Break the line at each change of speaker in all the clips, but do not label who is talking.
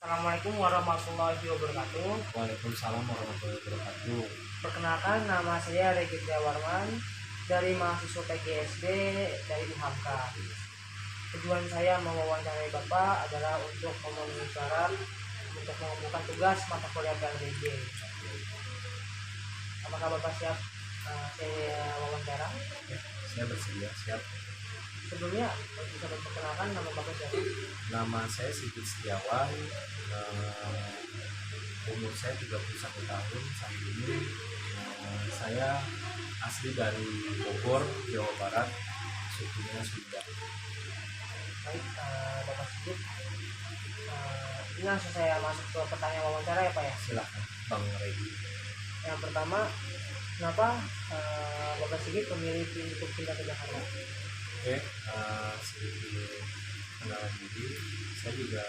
Assalamualaikum warahmatullahi wabarakatuh.
Waalaikumsalam warahmatullahi wabarakatuh.
Perkenalkan, nama saya Regitra Warman dari mahasiswa PGSD dari UHAMKA. Tujuan saya mewawancarai Bapak adalah untuk memenuhi syarat untuk mengumpulkan tugas mata kuliah PLDJ. Apakah Bapak siap saya wawancara?
Ya, saya bersedia, siap.
Sebelumnya bisa memperkenalkan nama Bapak siapa?
Nama saya Sigit Setiawan. Umur saya 31 tahun saat ini. Saya asli dari Bogor, Jawa Barat, sukunya Sunda.
Baik, Bapak Sigit. Ini langsung saya masuk ke pertanyaan wawancara ya Pak ya.
Silahkan Bang Regi.
Yang pertama, kenapa Bapak Sigit memilih untuk pindah ke Jakarta?
Oke, sedikit kenalan diri. Saya juga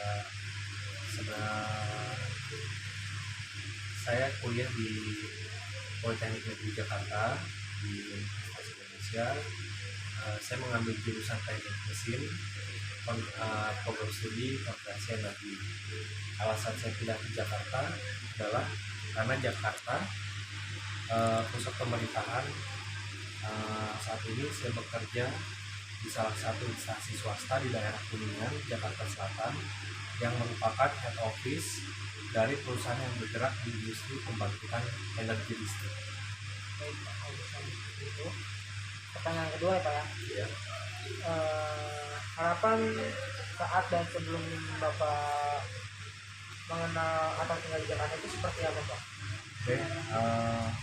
saya kuliah di Politeknik Negeri Jakarta di Universitas Indonesia. Saya mengambil jurusan teknik mesin, program studi komunikasi energi. Alasan saya pindah ke Jakarta adalah karena Jakarta pusat pemerintahan. Saat ini saya bekerja di salah satu instansi swasta di daerah Kuningan, Jakarta Selatan, yang merupakan head office dari perusahaan yang bergerak di industri pembangkitan energi listrik.
Baik Pak, itu. Pertanyaan kedua ya Pak ya.
Ya.
Harapan saat dan sebelum Bapak mengenal atau tinggal di Jakarta itu seperti apa Pak?
Oke,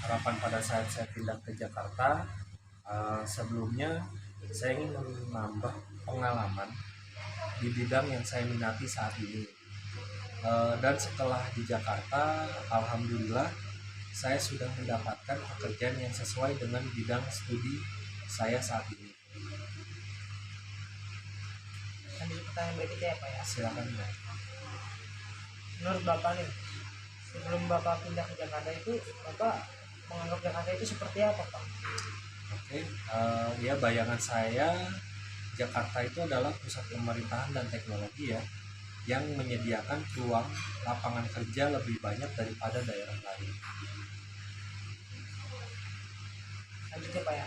harapan pada saat saya pindah ke Jakarta, sebelumnya saya ingin menambah pengalaman di bidang yang saya minati saat ini. Dan setelah di Jakarta, alhamdulillah saya sudah mendapatkan pekerjaan yang sesuai dengan bidang studi saya saat ini.
Lanjut pertanyaan berikutnya ya Pak ya.
Silakan ya.
Menurut Bapak nih, sebelum Bapak pindah ke Jakarta itu, Bapak menganggap Jakarta itu seperti apa Pak?
Oke, ya bayangan saya Jakarta itu adalah pusat pemerintahan dan teknologi ya, yang menyediakan peluang lapangan kerja lebih banyak daripada daerah lain.
Lanjut ya Pak ya.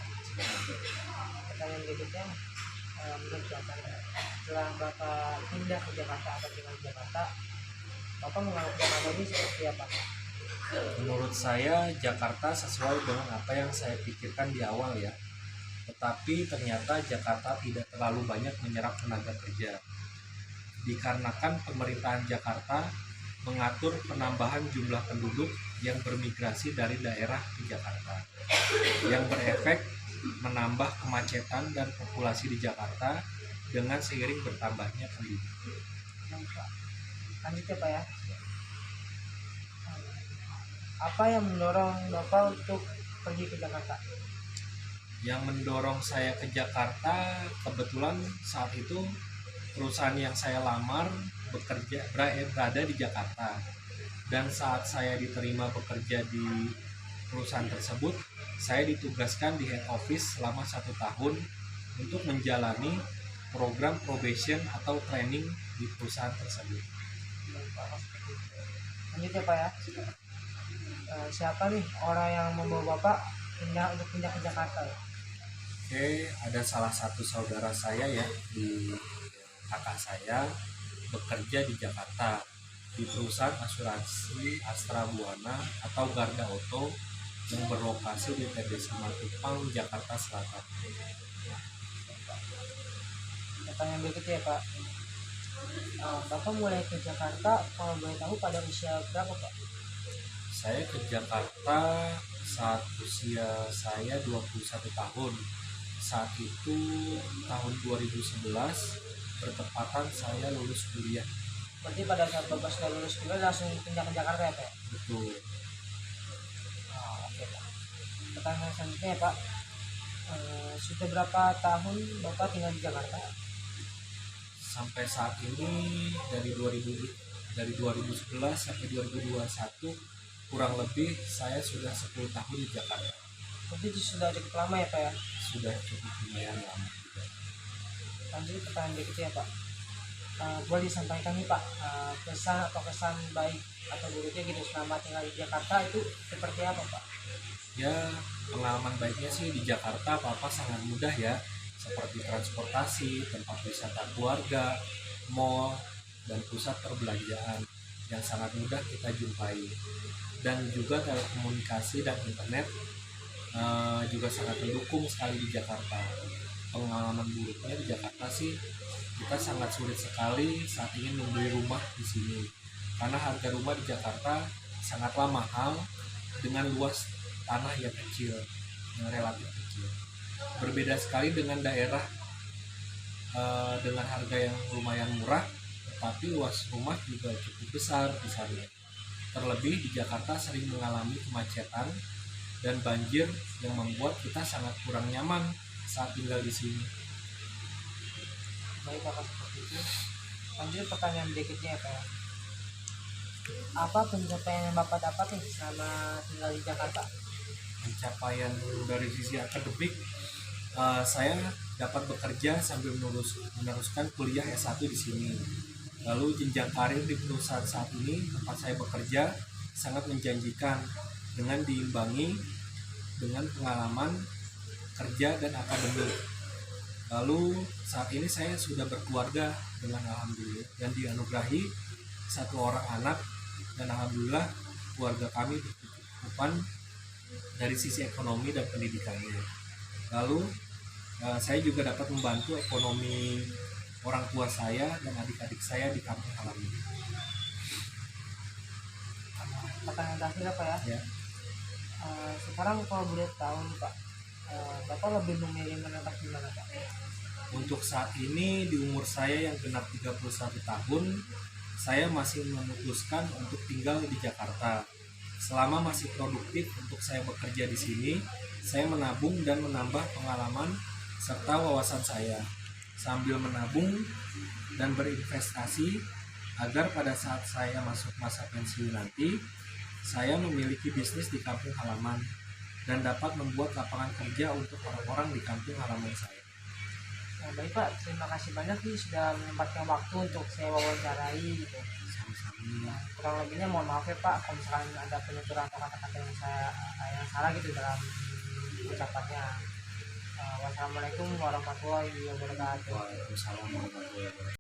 Pertanyaan berikutnya, menurut Bapak setelah Bapak pindah ke Jakarta atau tinggal di Jakarta, Bapak menganggap Jakarta ini seperti apa?
Menurut saya Jakarta sesuai dengan apa yang saya pikirkan di awal ya. Tetapi ternyata Jakarta tidak terlalu banyak menyerap tenaga kerja. Dikarenakan pemerintahan Jakarta mengatur penambahan jumlah penduduk yang bermigrasi dari daerah ke Jakarta, yang berefek menambah kemacetan dan populasi di Jakarta dengan seiring bertambahnya penduduk.
Lanjut ya Pak ya. Apa yang mendorong Bapak untuk pergi ke Jakarta?
Yang mendorong saya ke Jakarta, kebetulan saat itu perusahaan yang saya lamar berada di Jakarta, dan saat saya diterima bekerja di perusahaan tersebut, saya ditugaskan di head office selama 1 tahun untuk menjalani program probation atau training di perusahaan tersebut.
Lanjut ya Pak ya. Siapa nih orang yang membawa Bapak pindah ke Jakarta?
Oke, ada salah satu saudara saya ya, di kakak saya bekerja di Jakarta di perusahaan asuransi Astra Buana atau Garda Auto yang berlokasi di TB Simatupang, Jakarta Selatan.
Pertanyaan berikutnya ya Pak. Bapak mulai ke Jakarta kalau boleh tahu pada usia berapa Pak?
Saya ke Jakarta saat usia saya 21 tahun. Saat itu tahun 2011 bertepatan saya lulus kuliah.
Berarti pada saat Bapak sudah lulus kuliah langsung pindah ke Jakarta ya Pak?
Betul.
Oke Pak. Pertanyaan selanjutnya ya Pak. Sudah berapa tahun Bapak tinggal di Jakarta?
Sampai saat ini dari 2011 sampai 2021 kurang lebih saya sudah 10 tahun di Jakarta.
Berarti itu sudah cukup lama ya Pak ya?
Sudah cukup lumayan lama juga.
Lanjut pertanyaan berikutnya ya Pak. boleh disampaikan nih Pak, pesan atau kesan baik atau buruknya gitu selama tinggal di Jakarta itu seperti apa Pak?
Ya, pengalaman baiknya sih di Jakarta apa-apa sangat mudah ya, seperti transportasi, tempat wisata keluarga, mall, dan pusat perbelanjaan yang sangat mudah kita jumpai. Dan juga telekomunikasi dan internet juga sangat mendukung sekali di Jakarta. Pengalaman buruknya di Jakarta sih, kita sangat sulit sekali saat ingin membeli rumah di sini, karena harga rumah di Jakarta sangatlah mahal dengan luas tanah yang kecil, yang relatif kecil. Berbeda sekali dengan daerah dengan harga yang lumayan murah, tetapi luas rumah juga cukup besar di sana. Terlebih di Jakarta sering mengalami kemacetan dan banjir yang membuat kita sangat kurang nyaman saat tinggal di sini.
Baik Pak, seperti itu. Lanjut pertanyaan berikutnya ya Pak ya. Apa pencapaian yang Bapak dapat nih selama tinggal di Jakarta?
Pencapaian dari sisi akademik, saya dapat bekerja sambil meneruskan kuliah S1 di sini. Lalu jenjang karir di perusahaan saat ini tempat saya bekerja sangat menjanjikan dengan diimbangi dengan pengalaman kerja dan akademik. Lalu saat ini saya sudah berkeluarga dengan alhamdulillah dan dianugerahi 1 orang anak, dan alhamdulillah keluarga kami berkecukupan dari sisi ekonomi dan pendidikannya. Lalu saya juga dapat membantu ekonomi orang tua saya dan adik-adik saya di kampung halaman.
Pertanyaan terakhir apa ya?
Ya.
Sekarang kalau boleh tahu nih Pak, Bapak lebih memilih menetap di mana Pak?
Untuk saat ini di umur saya yang genap 31 tahun, saya masih memutuskan untuk tinggal di Jakarta. Selama masih produktif untuk saya bekerja di sini, saya menabung dan menambah pengalaman serta wawasan saya, sambil menabung dan berinvestasi agar pada saat saya masuk masa pensiun nanti, saya memiliki bisnis di kampung halaman dan dapat membuat lapangan kerja untuk orang-orang di kampung halaman saya.
Baik Pak, terima kasih banyak nih sudah menyempatkan waktu untuk saya wawancarai gitu.
Sama-sama.
Kurang lebihnya mohon maaf ya Pak kalau misalkan ada penuturan atau kata-kata yang salah gitu dalam ucapannya. Wassalamualaikum warahmatullahi wabarakatuh.
Waalaikumsalam warahmatullahi wabarakatuh.